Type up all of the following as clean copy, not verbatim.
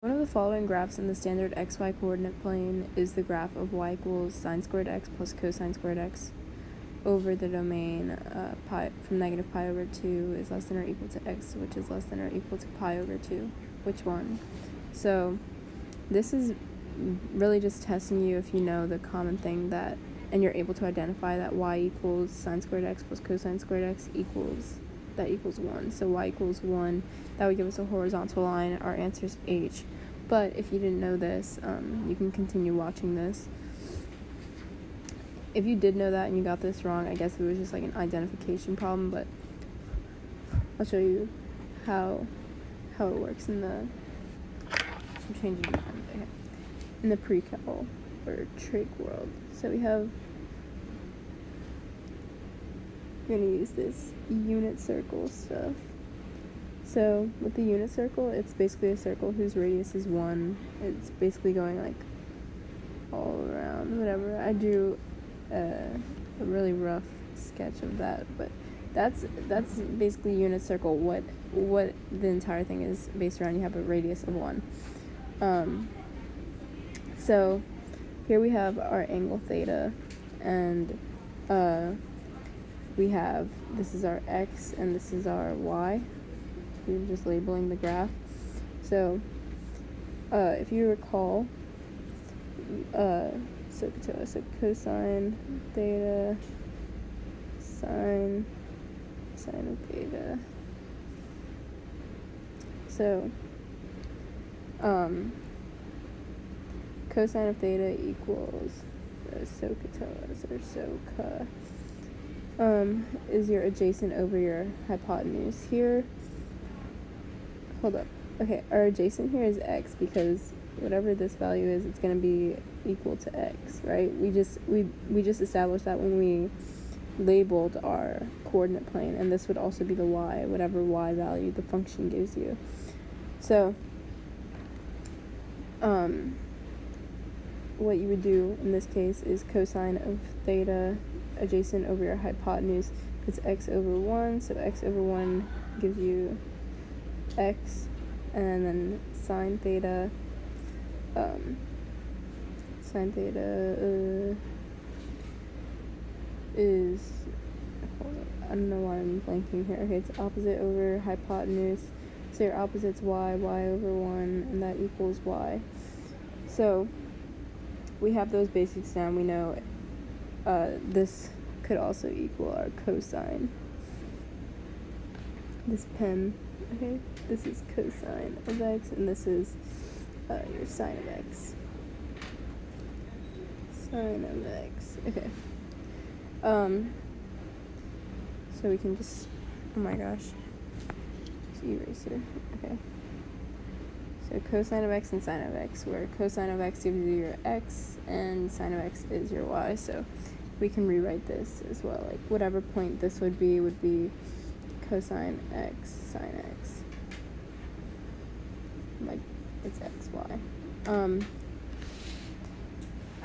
One of the following graphs in the standard xy coordinate plane is the graph of y equals sine squared x plus cosine squared x over the domain pi from negative pi over 2 is less than or equal to x, which is less than or equal to pi over 2. Which one? So this is really just testing you if you know the common thing that, and you're able to identify that y equals sine squared x plus cosine squared x equals 1. So y equals 1, that would give us a horizontal line. Our answer is H. But if you didn't know this, you can continue watching this. If you did know that and you got this wrong, I guess it was just like an identification problem, but I'll show you how it works in the, I'm changing the time, okay, in the pre-cal or trig world. So we're going to use this unit circle stuff. So with the unit circle, it's basically a circle whose radius is 1. It's basically going like all around, whatever. I drew a really rough sketch of that, but that's basically unit circle. What the entire thing is based around. You have a radius of 1. So here we have our angle theta, and we have, this is our x and this is our y. We're just labeling the graph. So if you recall, so cosine theta, sine of theta. So cosine of theta equals SOHCA is your adjacent over your hypotenuse here. Hold up. Okay, our adjacent here is x because whatever this value is, it's going to be equal to x, right? We just established that when we labeled our coordinate plane, and this would also be the y, whatever y value the function gives you. So what you would do in this case is cosine of theta adjacent over your hypotenuse. It's x over 1, so x over 1 gives you x, and then sine theta is, I don't know why I'm blanking here. Okay, it's opposite over hypotenuse, so your opposite's y over 1, and that equals y. So we have those basics down. We know this could also equal our cosine. This pen, okay, this is cosine of x, and this is your sine of x. Sine of x, okay. So we can just, oh my gosh, it's eraser, okay. So cosine of x and sine of x, where cosine of x gives you your x and sine of x is your y. So we can rewrite this as well. Like whatever point this would be cosine x sine x. Like it's x, y.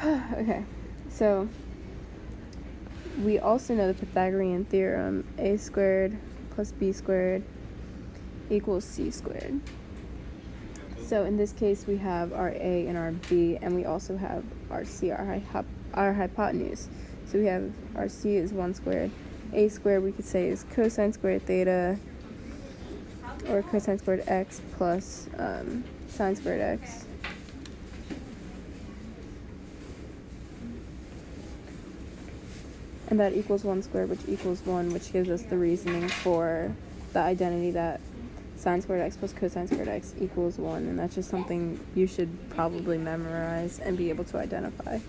Okay, so we also know the Pythagorean theorem, a squared plus b squared equals c squared. So in this case, we have our a and our b, and we also have our c, our hypotenuse. So we have our c is 1 squared. A squared we could say is cosine squared theta, or cosine squared x plus sine squared x. And that equals 1 squared, which equals 1, which gives us the reasoning for the identity that sine squared x plus cosine squared x equals 1. And that's just something you should probably memorize and be able to identify.